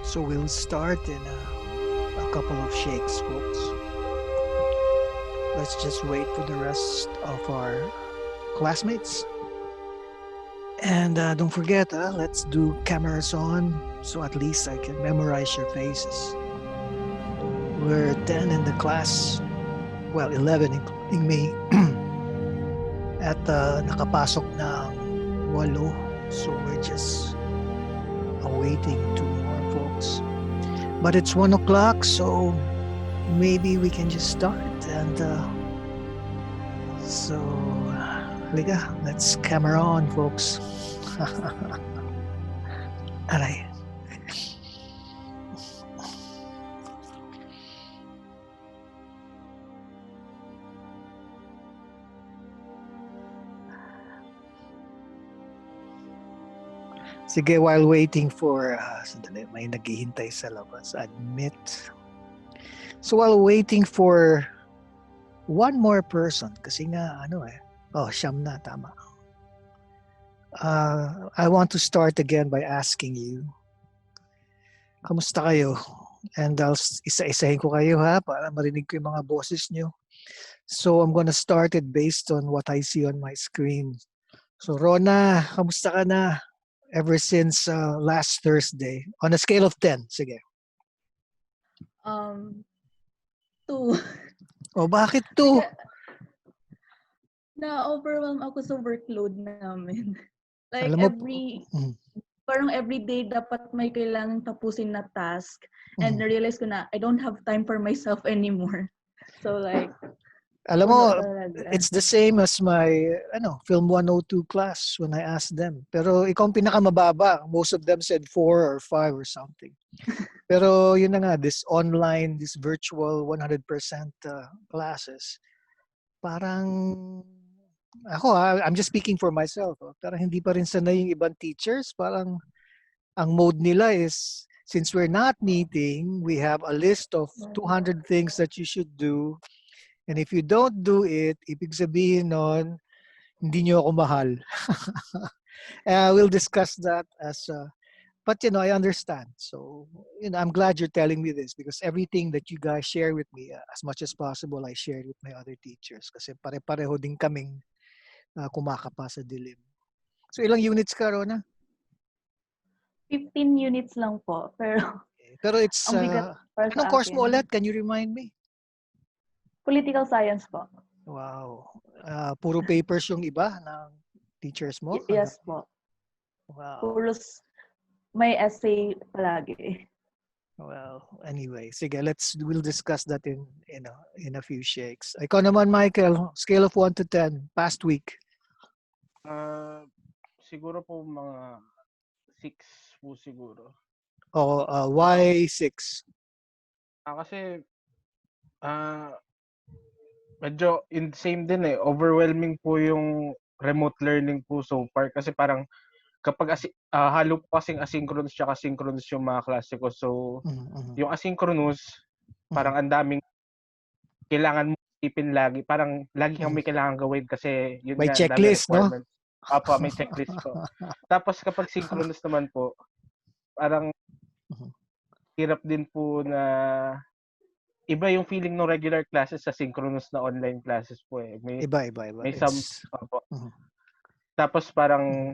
So we'll start in a couple of shakes, folks. Let's just wait for the rest of our classmates. And don't forget, let's do cameras on so at least I can memorize your faces. We're 10 in the class, well, 11 including me. At nakapasok na 8, so we're just awaiting 2 more folks. But it's 1 o'clock, so maybe we can just start. And so, halika, let's camera on, folks. Aray. Sige, while waiting for, sandali, may naghihintay sa labas. Admit. So while waiting for one more person, kasi nga, siyam na, tama. I want to start again by asking you, kamusta kayo? And I'll isa-isahin ko kayo para marinig ko yung mga boses nyo. So I'm gonna start it based on what I see on my screen. So Rona, kamusta ka na? Ever since last Thursday, on a scale of 10, sige. 2. Oh, bakit 2? Na-overwhelm ako sa workload namin. Like Alam mo, parang every day dapat may kailangang tapusin na task. And na-realize ko na I don't have time for myself anymore. So like, alam mo, it's the same as my Film 102 class when I asked them. Pero ikaw ang pinakamababa. Most of them said 4 or 5 or something. Pero yun na nga, this online, this virtual 100% classes, parang I'm just speaking for myself. Parang hindi pa rin sanay yung ibang teachers. Parang ang mode nila is, since we're not meeting, we have a list of 200 things that you should do. And if you don't do it, ibig sabihin nun, hindi nyo ako mahal. We'll discuss that but I understand. So, I'm glad you're telling me this because everything that you guys share with me, as much as possible, I shared with my other teachers kasi pare-pareho din kaming kumakapa sa dilim. So, ilang units ka, Rona? 15 units lang po. Pero it's, anong course mo ulit? Can you remind me? Political science po. Wow. Puro papers yung iba ng teachers mo? Yes po. Wow. Puros may essay palagi. Well, anyway, sige, we'll discuss that in a few shakes. Ikaw naman, Michael, scale of 1 to 10, past week. Siguro po mga 6 po siguro. Oh, why 6? Kasi medyo same din overwhelming po yung remote learning po so far kasi parang kapag halo po kasing asynchronous tsaka synchronous yung mga klase ko. So yung asynchronous parang ang daming kailangan mo isipin lagi. Parang lagi kang may kailangan gawin kasi yun may nga, checklist, no? Opo, may checklist po. Tapos kapag synchronous naman po, parang hirap din po na iba yung feeling ng regular classes sa synchronous na online classes po Iba. May some Tapos parang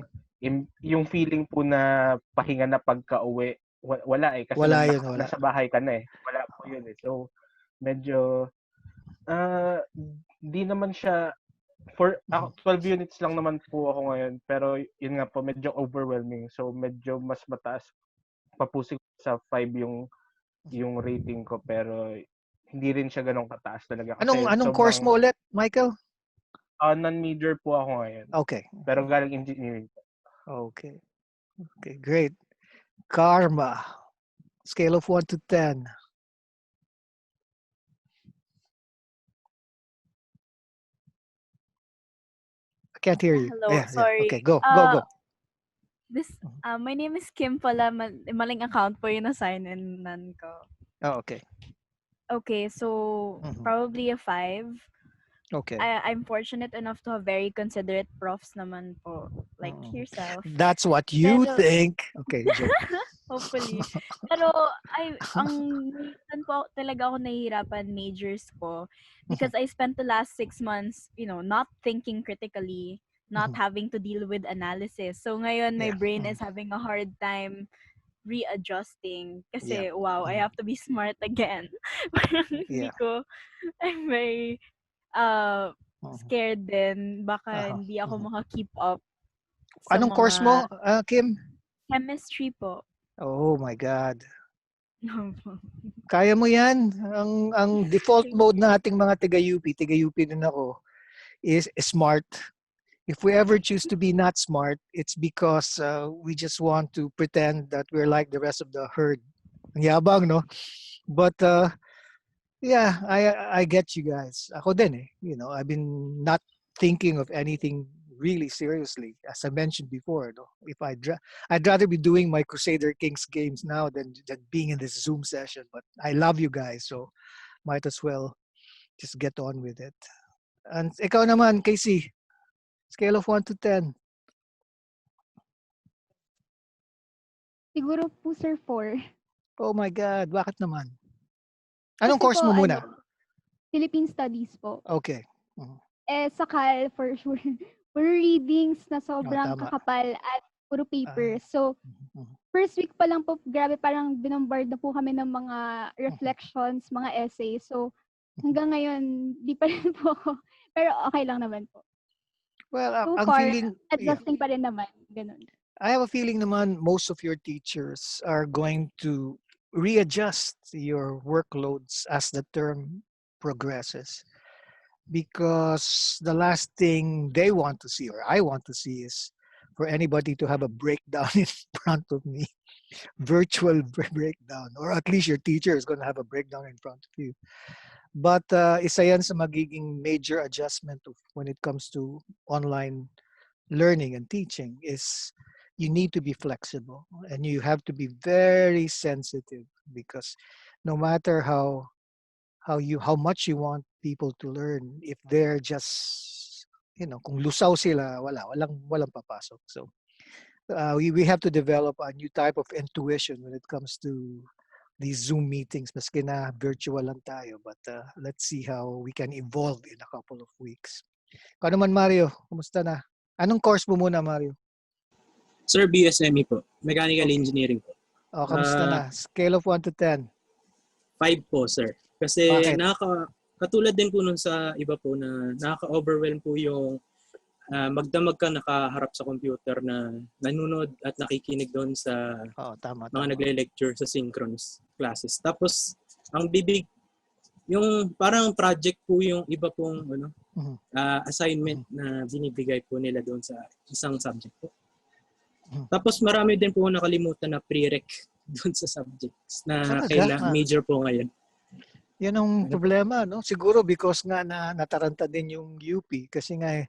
yung feeling po na pahinga na pagka-uwi, wala kasi wala nasa bahay ka na Wala po yun So medyo di naman siya for 12 units lang naman po ako ngayon pero yun nga po medyo overwhelming. So medyo mas mataas pa po sa 5 yung rating ko pero hindi rin siya ganun kataas talaga kasi anong course mo ulit, Michael? Non-major po ako ngayon. Okay. Pero galing engineering. Okay, great. Karma, scale of 1 to 10. I can't hear you. Hello, sorry. Okay, go. My name is Kim pala. Maling account po yung assignan ko. Oh, okay. Okay, so probably a 5. Okay. I'm fortunate enough to have very considerate profs naman po, like yourself. That's what you think. Okay, joke. Hopefully. Pero ang reason po talaga ako nahihirapan majors ko because I spent the last 6 months, not thinking critically, not having to deal with analysis. So ngayon my Yeah. brain is having a hard time readjusting Yeah. kasi wow, I have to be smart again. Parang hindi Yeah. ko, I'm very uh, Mhm. scared din baka Aha. hindi ako Mhm. maka-keep up sa Anong course mo, mga Kim? chemistry po. Oh my God. Kaya mo yan. Ang default mode na ating mga tiga-UP din ako, is smart. If we ever choose to be not smart, it's because we just want to pretend that we're like the rest of the herd. Ang yabang, no? But yeah, I get you guys. Ako din eh. I've been not thinking of anything really seriously, as I mentioned before. No? If I'd rather be doing my Crusader Kings games now than being in this Zoom session. But I love you guys, so might as well just get on with it. And ikaw naman, Casey, scale of 1 to 10. Siguro po, sir, 4. Oh my God, bakit naman? Anong Kasi course po, mo muna? Philippine Studies po. Okay. Mhm. Sa CAL, for sure, puro readings na Oh, sobrang tama. kakapal at puro papers. So, Mhm. first week pa lang po, grabe, parang binombard na po kami ng mga reflections, mga essays. So, hanggang ngayon, di pa rin po ako. Pero okay lang naman po. Well, So ang far, feeling, yeah. adjusting pa rin naman. Ganun. I have a feeling naman most of your teachers are going to readjust your workloads as the term progresses, because the last thing they want to see, or I want to see, is for anybody to have a breakdown in front of me, virtual breakdown, or at least your teacher is going to have a breakdown in front of you. But isa yan sa magiging major adjustment when it comes to online learning and teaching, is you need to be flexible and you have to be very sensitive, because no matter how much you want people to learn, if they're just kung lusaw sila, walang papasok. So we have to develop a new type of intuition when it comes to these Zoom meetings, maski na virtual lang tayo, but let's see how we can evolve in a couple of weeks. Kano man, Mario, kumusta na? Anong course mo muna, Mario? Sir, BSME po. Mechanical Okay. Engineering po. Oh, kamusta na? Scale of 1 to 10. 5 po, sir. Kasi Bakit? katulad din po nun sa iba po na nakaka-overwhelm po yung magdamag ka nakaharap sa computer na nanonood at nakikinig doon sa Tama. mga nagle-lecture sa synchronous classes. Tapos, ang bibig, yung parang project po yung iba pong assignment na binibigay po nila doon sa isang subject po. Tapos marami din po nakalimutan na prereq doon sa subjects na major po ngayon. Yan ang problema, no? Siguro because nga nataranta din yung UP. Kasi nga,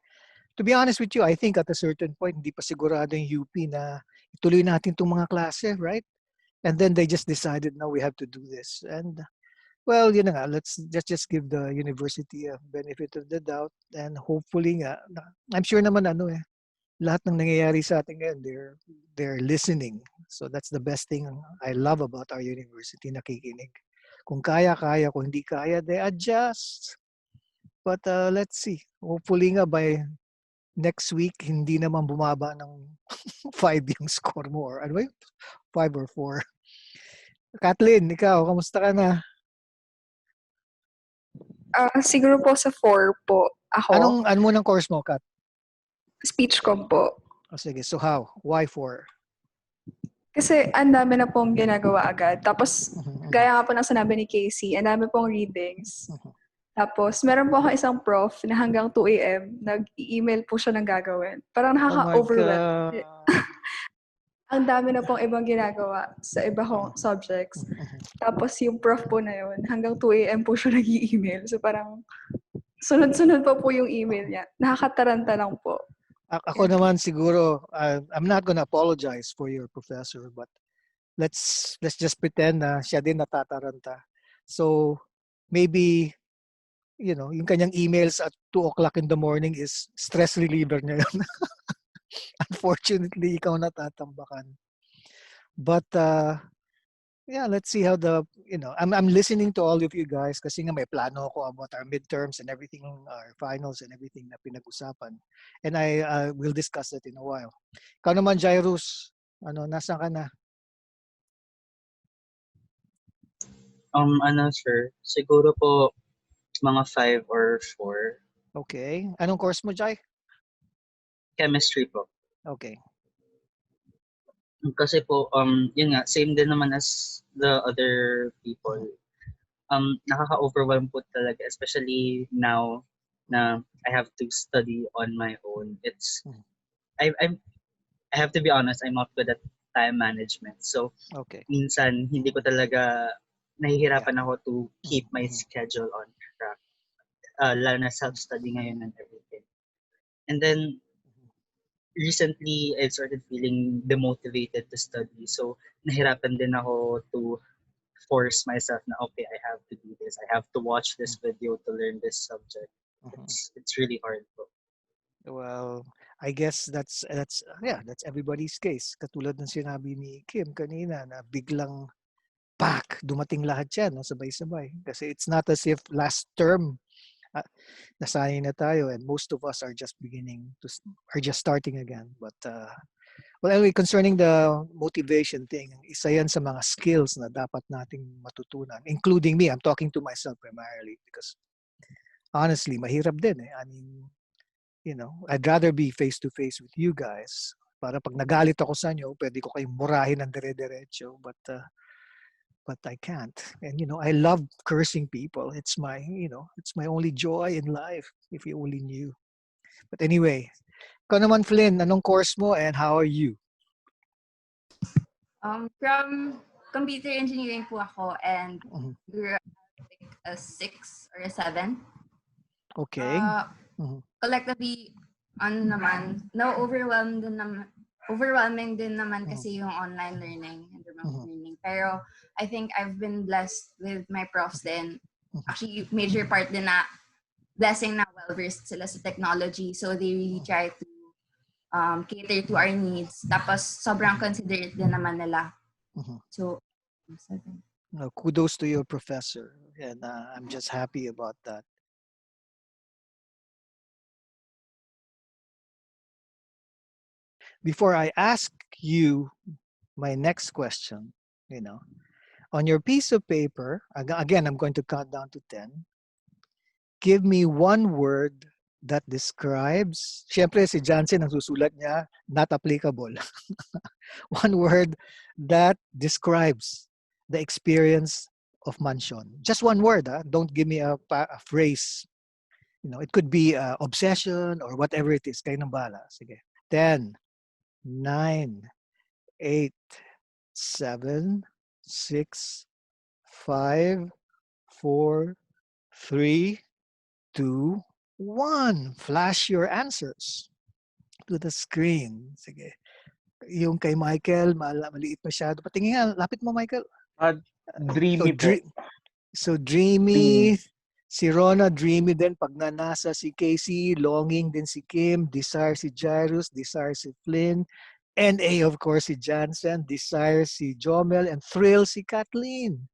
to be honest with you, I think at a certain point, hindi pa sigurado yung UP na ituloy natin itong mga klase, right? And then they just decided, now we have to do this. And well, yun na nga, let's just give the university a benefit of the doubt, and hopefully nga, I'm sure naman lahat ng nangyayari sa atin ngayon, they're listening. So that's the best thing I love about our university, nakikinig. Kung kaya, kung hindi kaya, they adjust. But let's see. Hopefully nga by next week, hindi naman bumaba ng 5 yung score mo, or ano ba yun? 5 or 4. Kathleen, ikaw, kamusta ka na? Siguro po sa 4 po ako. Ano mo ng course mo, Kat? Speech com po. Oh, sige, so how? Why 4? Kasi ang dami na pong ginagawa agad. Tapos, gaya nga po ng sinabi ni Casey, ang dami pong readings. Tapos, meron po ako isang prof na hanggang 2 a.m. nag-email po siya ng gagawin. Parang nakaka-overwhelm. Ang dami na pong ibang ginagawa sa iba kong subjects. Tapos, yung prof po na yun, hanggang 2 a.m. po siya nag-i-email. So, parang sunod-sunod pa po yung email niya. Nakakataranta lang po. Ako naman siguro, I'm not gonna apologize for your professor, but let's just pretend na siya din natataranta. So maybe, yung kanyang emails at 2 o'clock in the morning is stress reliever niya yun. Unfortunately, ikaw natatambakan. But yeah, let's see how I'm listening to all of you guys kasi nga may plano ako about our midterms and everything, our finals and everything na pinag-usapan. And I will discuss it in a while. Ikaw naman, Jairus, nasaan ka na? Sir, siguro po mga 5 or 4. Okay. Anong course mo, Jai? Chemistry po. Okay. Kasi po, yun nga, same din naman as the other people. Nakaka-overwhelm po talaga, especially now na I have to study on my own. I have to be honest, I'm not good at time management. So, Okay. minsan, hindi ko talaga nahihirapan ako to keep my schedule on track. Lalo na self-study ngayon and everything. And then, recently, I started feeling demotivated to study. So, nahirapan din ako to force myself na, okay, I have to do this. I have to watch this video to learn this subject. It's really hard po. Well, I guess that's everybody's case. Katulad ng sinabi ni Kim kanina na biglang dumating lahat yan, sabay-sabay. Kasi it's not as if last term nasanay na tayo and most of us are just starting again. But well, anyway, concerning the motivation thing, isa yan sa mga skills na dapat nating matutunan, including me. I'm talking to myself primarily because honestly, mahirap din eh. I mean, I'd rather be face-to-face with you guys. Para pag nagalit ako sa inyo, pwede ko kayong murahin ng dire-diretso. But I can't. And, I love cursing people. It's my only joy in life, if you only knew. But anyway, ikaw naman, Flynn, anong course mo and how are you? From computer engineering po ako and grew up like a 6 or a 7. Okay. Collectively, overwhelming din naman kasi yung online learning and remote learning. Pero I think I've been blessed with my profs din. Actually, major part din na blessing na well-versed sila sa technology. So they really try to cater to our needs. Tapos sobrang considerate din naman nila. So, kudos to your professor. And I'm just happy about that. Before I ask you my next question, on your piece of paper, again, I'm going to count down to 10. Give me one word that describes, syempre si Jansen ang susulat niya, not applicable. One word that describes the experience of Mansion. Just one word, don't give me a phrase. It could be obsession or whatever it is. Kayo nang bahala. Sige. 10, 9, 8, 7, 6, 5, 4, 3, 2, 1. Flash your answers to the screen. Sige. Yung kay Michael, maliit masyado. Patingin nga, lapit mo, Michael. Dreamy po. So dreamy. Si Rona, dreamy din. Pag nanasa si Casey, longing din si Kim, desire si Jairus, desire si Flynn, NA of course si Jansen, desire si Jomel, and thrill si Kathleen.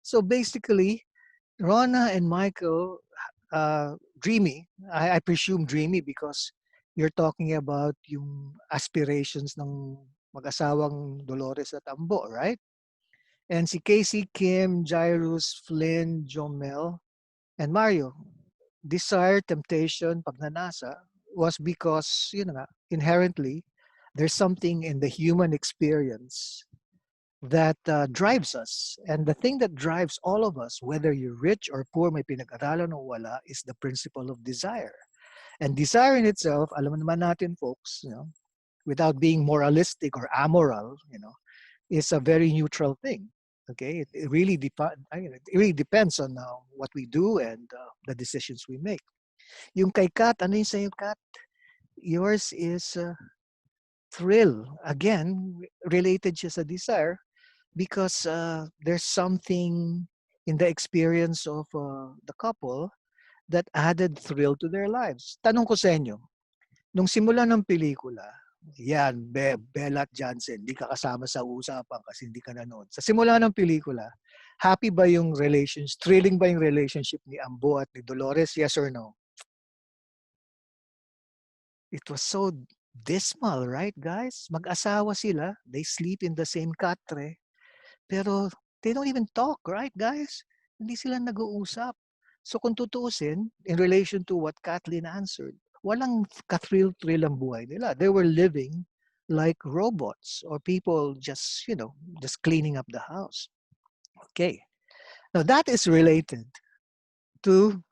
So basically, Rona and Michael, dreamy. I presume dreamy because you're talking about yung aspirations ng mag-asawang Dolores at Ambo, right? And si Casey, Kim, Jairus, Flynn, Jomel, and Mario, desire, temptation, pagnanasa was because, inherently, there's something in the human experience that drives us. And the thing that drives all of us, whether you're rich or poor, may pinag-aralan o wala, is the principle of desire. And desire in itself, alam naman natin, folks, without being moralistic or amoral, is a very neutral thing. Okay, it really depends on what we do and the decisions we make. Yung kay Kat, ano yung sa'yo, Kat? Yours is thrill. Again, related siya sa desire because there's something in the experience of the couple that added thrill to their lives. Tanong ko sa inyo, nung simula ng pelikula, Yan, Bella at Johnson, hindi ka kasama sa usapan kasi hindi ka nanood. Sa simula ng pelikula, happy ba yung relations, thrilling ba yung relationship ni Ambo at ni Dolores? Yes or no? It was so dismal, right guys? Mag-asawa sila, they sleep in the same katre, pero they don't even talk, right guys? Hindi sila nag-uusap. So kung tutuusin, in relation to what Kathleen answered, walang ka-thrill-thrill ang buhay nila. They were living like robots or people just, just cleaning up the house. Okay. Now that is related to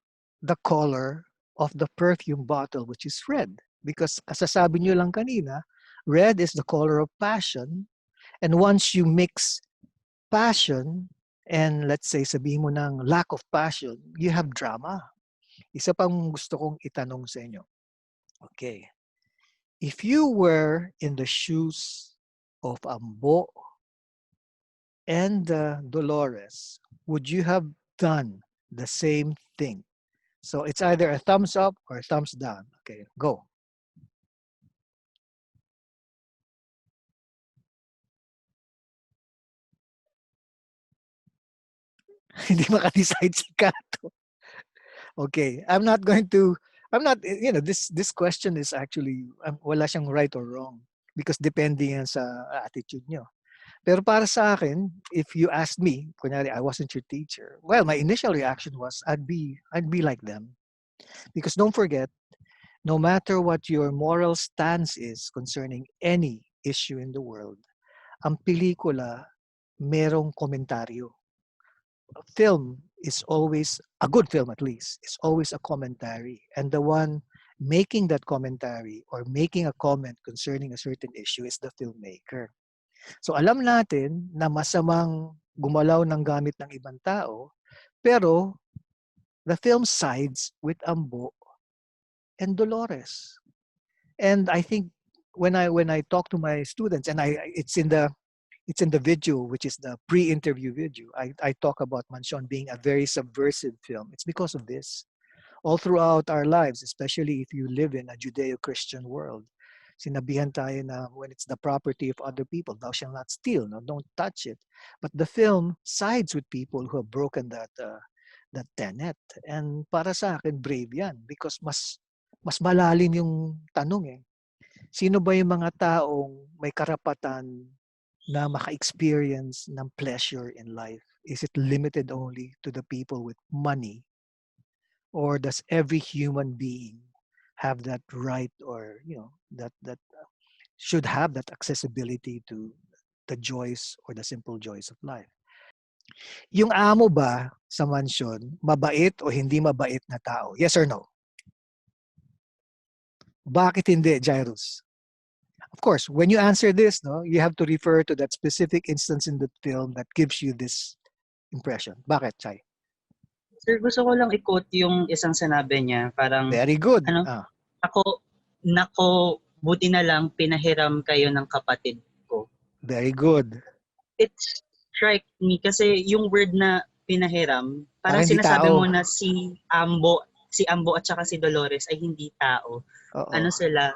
the color of the perfume bottle, which is red. Because kasasabi nyo lang kanina, red is the color of passion. And once you mix passion and let's say sabihin mo ng lack of passion, you have drama. Isa pang gusto kong itanong sa inyo. Okay. If you were in the shoes of Ambo and Dolores, would you have done the same thing? So it's either a thumbs up or a thumbs down. Okay, go. Hindi maka-decide si Kato. Okay, I'm not, this question is actually, wala siyang right or wrong because depending yan sa attitude nyo. Pero para sa akin, if you asked me, kunyari, I wasn't your teacher, well, my initial reaction was, I'd be like them. Because don't forget, no matter what your moral stance is concerning any issue in the world, ang pelikula, merong komentaryo. A film is always, a good film at least, is always a commentary. And the one making that commentary or making a comment concerning a certain issue is the filmmaker. So alam natin na masamang gumalaw ng gamit ng ibang tao, pero the film sides with Ambo and Dolores. And I think when I talk to my students, and it's in the video, which is the pre-interview video, I talk about Mansion being a very subversive film. It's because of this. All throughout our lives, especially if you live in a Judeo-Christian world, sinabihan tayo na when it's the property of other people, thou shalt not steal, no, don't touch it. But the film sides with people who have broken that tenet. And para sa akin, brave yan because mas malalim yung tanong eh. Sino ba yung mga taong may karapatan na maka-experience ng pleasure in life? Is it limited only to the people with money? Or does every human being have that right or, that should have that accessibility to the joys or the simple joys of life? Yung amo ba sa mansyon, mabait o hindi mabait na tao? Yes or no? Bakit hindi, Jairus? Of course, when you answer this, no, you have to refer to that specific instance in the film that gives you this impression. Bakit, Chai? Sir, gusto ko lang i-quote yung isang sinabi niya. Parang, very good. Nako, buti na lang pinahiram kayo ng kapatid ko. Very good. It strike me kasi yung word na pinahiram, parang sinasabi mo na si Ambo at saka si Dolores ay hindi tao. Uh-oh. Ano sila,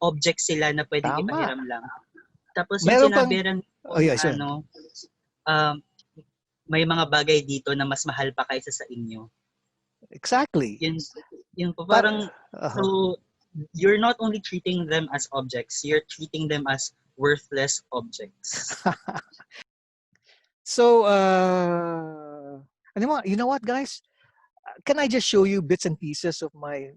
object sila na pwedeng ipahiram lang. Tapos meron yung sinabi rin may mga bagay dito na mas mahal pa kaysa sa inyo. Exactly. Yun po, parang, so, you're not only treating them as objects, you're treating them as worthless objects. So, you know what, guys? Can I just show you bits and pieces of my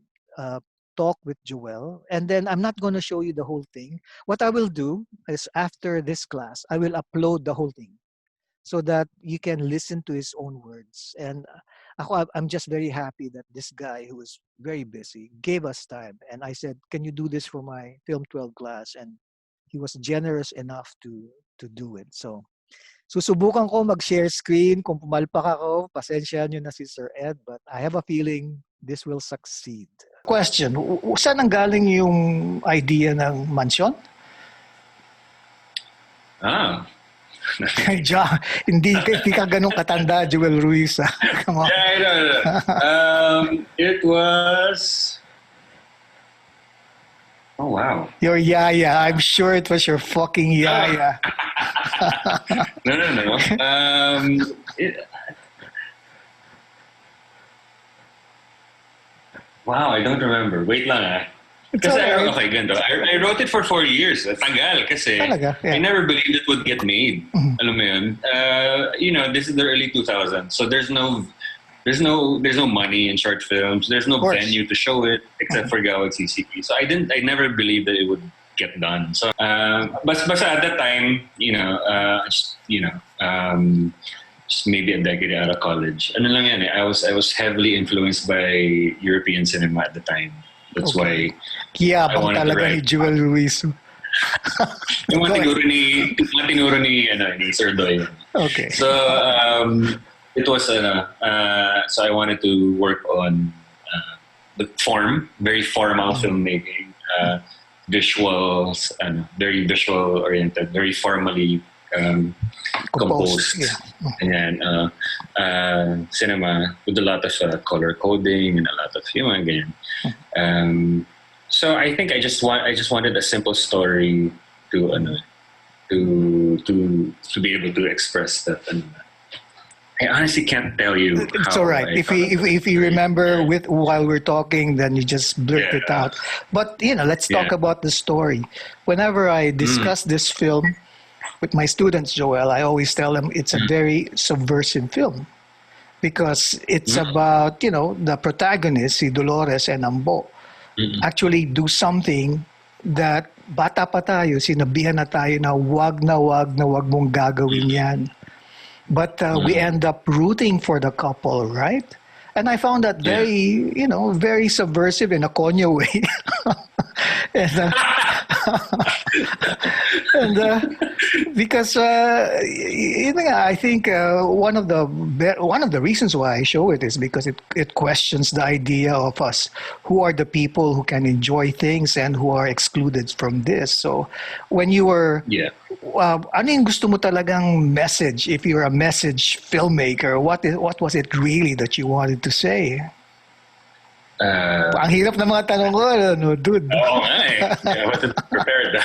talk with Joel? And then I'm not going to show you the whole thing. What I will do is after this class, I will upload the whole thing so that you can listen to his own words. And I'm just very happy that this guy who was very busy gave us time. And I said, can you do this for my Film 12 class? And he was generous enough to do it. So, susubukan ko mag-share screen. Kung pumalpak ako, pasensya nyo na si Sir Ed. But I have a feeling this will succeed. Question, saan ang galing yung idea ng mansion? Hindi ka ganun katanda, Joel Ruiz. Come on. Yeah, it was Oh, wow. Your yaya. I'm sure it was your fucking yaya. No. Wow, I don't remember. Wait lang ah. It's Kasi alright. okay, ganito. I wrote it for 4 years. Tagal kasi Talaga, yeah. I never believed it would get made. Alam mo yun? This is the early 2000s. So there's no money in short films. There's no venue to show it except for Gawad CCP. So I never believed that it would get done. So basta at that time, just maybe a decade out of college. Ano lang yan eh, I was heavily influenced by European cinema at the time. That's why I wanted to write. Ni Joel Ruiz. Yung mga tinuro ni Sir Doy. Okay. So it was so I wanted to work on the form, very formal filmmaking, visuals, very visual oriented, very formally composed, and cinema with a lot of color coding and a lot of ganyan. So I think I just wanted a simple story to be able to express that. I honestly can't tell you. It's all right. If you remember while we're talking, then you just blurt it out. But let's talk about the story. Whenever I discuss this film with my students, Joel, I always tell them it's a very subversive film because it's about the protagonist, si Dolores and Ambo, actually do something that bata pa tayo, sinabihan na tayo na wag mong gagawin yan. But we end up rooting for the couple, right? And I found that very, very subversive in a Konyo way. Because I think one of the reasons why I show it is because it questions the idea of us. Who are the people who can enjoy things and who are excluded from this? So when you were, ano yung gusto mo talagang message? If you're a message filmmaker, what was it really that you wanted to say? Ang hirap ng mga tanong ko, dude. Oo nga eh. I wasn't prepared.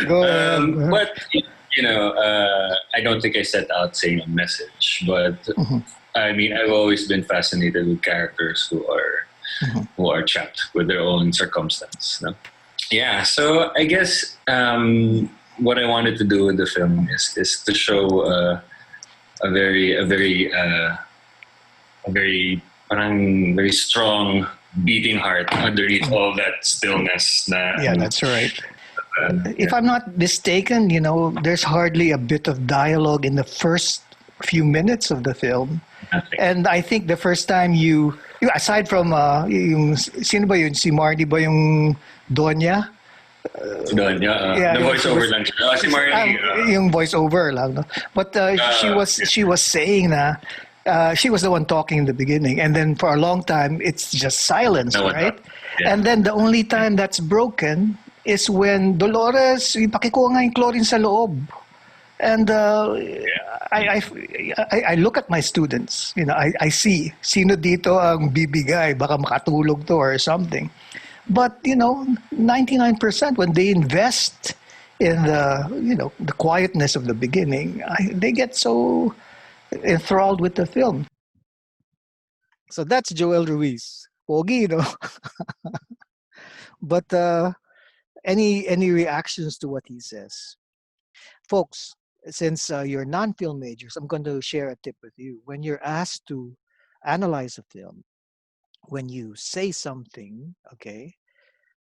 Go ahead. But, I don't think I set out saying a message. But, I mean, I've always been fascinated with characters who are trapped with their own circumstance. No? Yeah, so I guess what I wanted to do with the film is to show a very parang very strong beating heart underneath all that stillness. Yeah, that's right. If I'm not mistaken, there's hardly a bit of dialogue in the first few minutes of the film. Nothing. And I think the first time you aside from yung sino ba yun, si Marty ba yung Donya? The voiceover lang siya. Si Marty. Yung voiceover lang. No? But she was saying na she was the one talking in the beginning, and then for a long time it's just silence, right? Yeah. And then the only time that's broken is when Dolores, ipakikuha nga yung chlorine sa loob. And I look at my students, I see sino dito ang bibigay, baka makatulog to or something. But 99% when they invest in the quietness of the beginning, they get so enthralled with the film. So that's Joel Ruiz. Pogi, But any reactions to what he says? Folks, since you're non-film majors, I'm going to share a tip with you. When you're asked to analyze a film, when you say something, okay,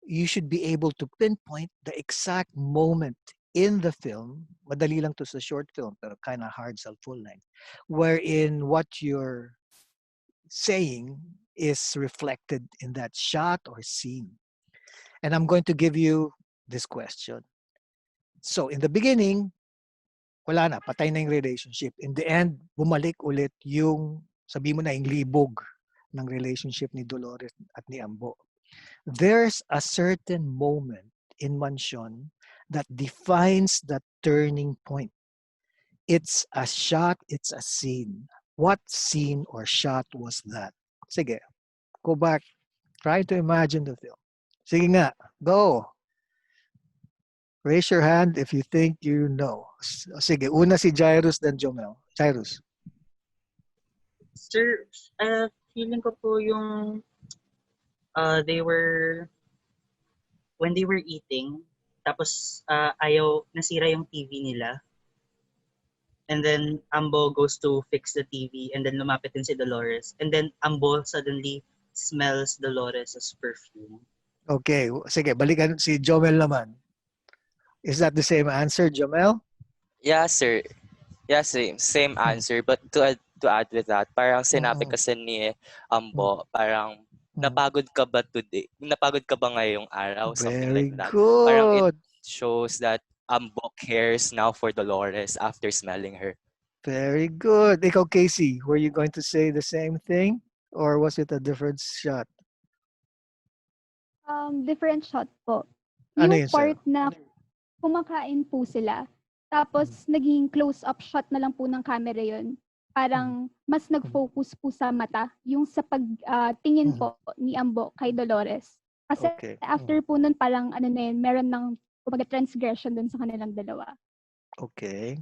you should be able to pinpoint the exact moment in the film, madali lang to sa short film, pero kind of hard sa full length, wherein what you're saying is reflected in that shot or scene. And I'm going to give you this question. So in the beginning, wala na, patay na yung relationship. In the end, bumalik ulit yung, sabi mo na, yung libog ng relationship ni Dolores at ni Ambo. There's a certain moment in Mansion that defines that turning point. It's a shot, it's a scene. What scene or shot was that? Sige, go back, try to imagine the film. Sige nga, go. Raise your hand if you think you know. Sige, una si Jairus then Jomel. Jairus. Sir, feeling ko po yung when they were eating, tapos nasira yung TV nila. And then Ambo goes to fix the TV and then lumapit din si Dolores. And then Ambo suddenly smells Dolores' perfume. Okay, sige, balikan si Jomel naman. Is that the same answer, Jomel? Yeah, sir. Yeah, same answer. But to add with that, parang sinabi kasi ni Ambo, parang napagod ka ba today? Napagod ka ba ngayong araw? Something Very like that. good. Parang it shows that Ambo cares now for Dolores after smelling her. Very good. Ikaw, Casey, were you going to say the same thing? Or was it a different shot? Different shot po. Ano Yung yun part sa'yo? na kumakain po sila, tapos naging close-up shot na lang po ng camera yun. Parang mas nag-focus po sa mata, yung sa pagtingin po ni Ambo kay Dolores. Kasi after po nun, parang meron ng transgression dun sa kanilang dalawa. Okay.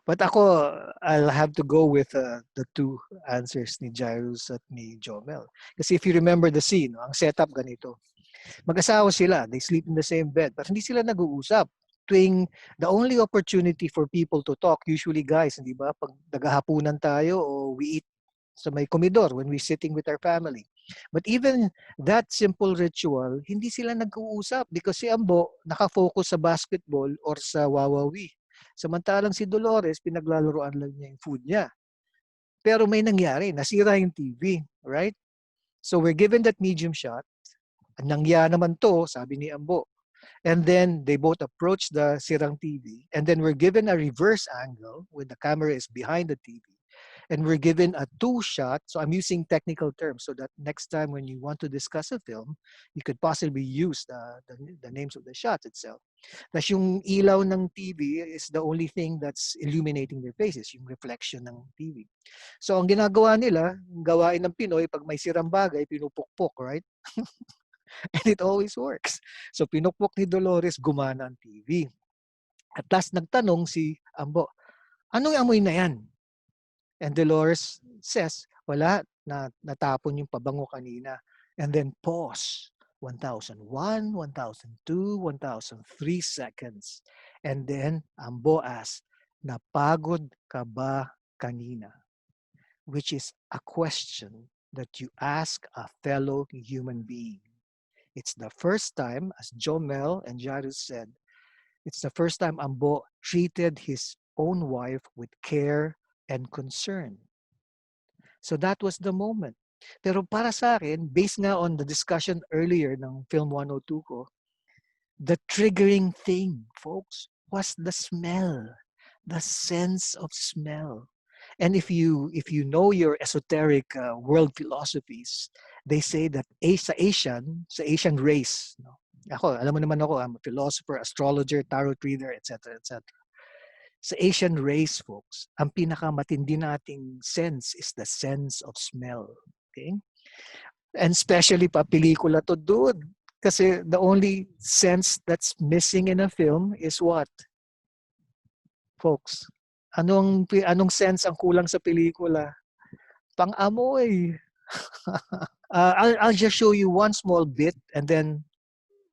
But ako, I'll have to go with the two answers ni Jairus at ni Jomel. Kasi if you remember the scene, ang setup ganito. Mag-asawa sila, they sleep in the same bed, pero hindi sila nag-uusap. Tuwing the only opportunity for people to talk, usually guys, hindi ba, pag naghahapunan tayo o we eat sa may komedor when we're sitting with our family. But even that simple ritual, hindi sila nag-uusap because si Ambo nakafocus sa basketball or sa wawawi. Samantalang si Dolores, pinaglalaroan lang niya yung food niya. Pero may nangyari, nasira yung TV, right? So we're given that medium shot. Nangya naman to, sabi ni Ambo. And then they both approach the sirang TV. And then we're given a reverse angle when the camera is behind the TV. And we're given a two-shot. So I'm using technical terms so that next time when you want to discuss a film, you could possibly use the names of the shots itself. Tapos yung ilaw ng TV is the only thing that's illuminating their faces, yung reflection ng TV. So ang ginagawa nila, gawain ng Pinoy, pag may sirang bagay, pinupukpok, right? And it always works. So pinukpok ni Dolores, gumana ang TV. At last nagtanong si Ambo, anong amoy na yan? And Dolores says, wala, natapon yung pabango kanina. And then pause. 1,001, 1,002, 1,003 seconds. And then Ambo asks, napagod ka ba kanina? Which is a question that you ask a fellow human being. It's the first time, as Jomel and Jairus said, it's the first time Ambo treated his own wife with care and concern. So that was the moment. Pero para sa akin, based nga on the discussion earlier ng Film 102 ko, the triggering thing, folks, was the smell, the sense of smell. And if you know your esoteric world philosophies, they say that sa Asian race, no? Ako, alam mo naman ako, I'm a philosopher, astrologer, tarot reader, etc., etc. Sa Asian race, folks, ang pinakamatindi nating sense is the sense of smell. Okay? And especially pa pelikula to, dude. Kasi the only sense that's missing in a film is what? Folks, anong sense ang kulang sa pelikula? Pang-amoy. I'll just show you one small bit and then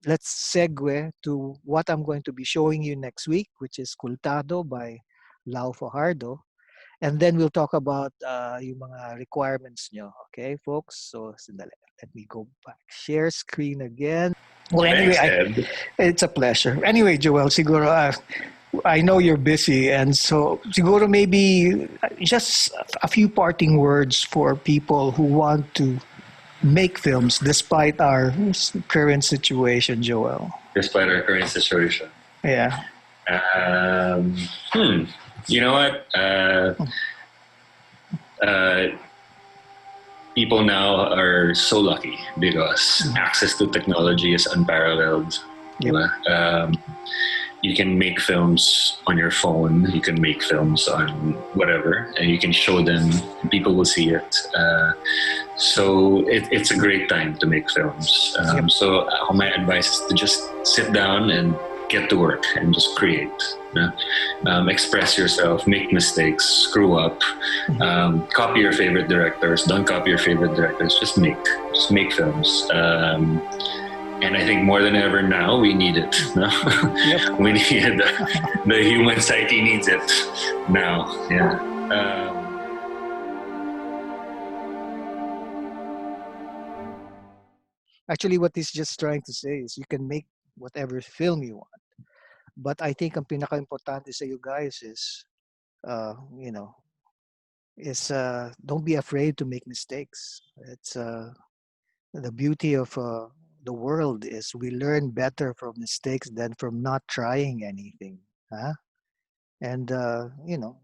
let's segue to what I'm going to be showing you next week, which is Cultado by Lau Fajardo. And then we'll talk about yung mga requirements nyo. Okay, folks? So, let me go back. Share screen again. Well, anyway, it's a pleasure. Anyway, Joel, siguro, I know you're busy, and so siguro maybe just a few parting words for people who want to make films despite our current situation, Joel. Despite our current situation. Yeah. You know what? People now are so lucky because access to technology is unparalleled. Yep. You can make films on your phone, you can make films on whatever, and you can show them, and people will see it. So it's a great time to make films. So my advice is to just sit down and get to work and just create. Express yourself, make mistakes, screw up, copy your favorite directors, don't copy your favorite directors, just make films. And I think more than ever now, we need it. No? Yep. We need it. The human psyche needs it now. Yeah. Actually, what he's just trying to say is you can make whatever film you want. But I think ang pinaka-importante sa you guys is, don't be afraid to make mistakes. It's the beauty of the world is we learn better from mistakes than from not trying anything. Huh? And,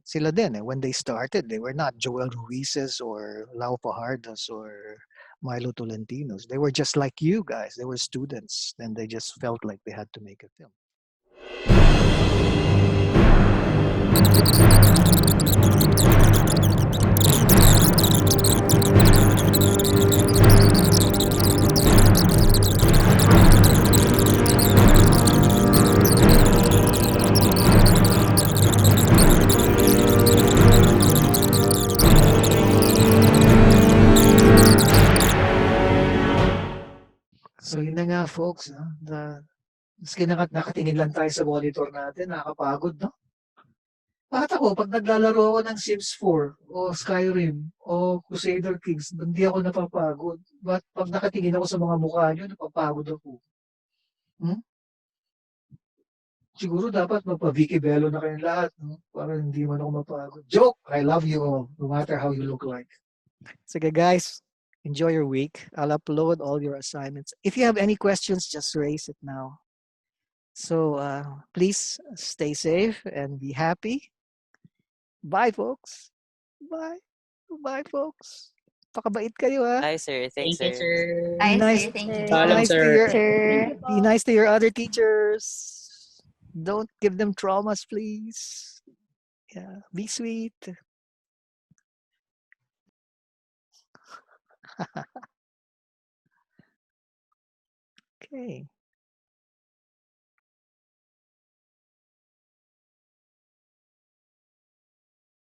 sila din, when they started, they were not Joel Ruizes or Lau Fajardas or Milo Tolentinos. They were just like you guys. They were students, and they just felt like they had to make a film. So yun na nga folks, maski nakatingin lang tayo sa monitor natin, nakakapagod, no? Bakit ako, pag naglalaro ako ng Sims 4 o Skyrim o Crusader Kings, hindi ako napapagod. But pag nakatingin ako sa mga mukha nyo, napapagod ako. Siguro dapat magpa-Vicky Bello na kayong lahat, no? Para hindi man ako mapagod. Joke! I love you all, no matter how you look like. Sige guys, enjoy your week. I'll upload all your assignments. If you have any questions, just raise it now. So please stay safe and be happy. Bye, folks. Bye. Bye, folks. Pakabait kayo, ha? Bye, sir. Thanks, Thank you, sir. sir. Bye, Nice. sir. Thank you. Paalam, sir. Be nice to your other teachers. Don't give them traumas, please. Yeah, be sweet.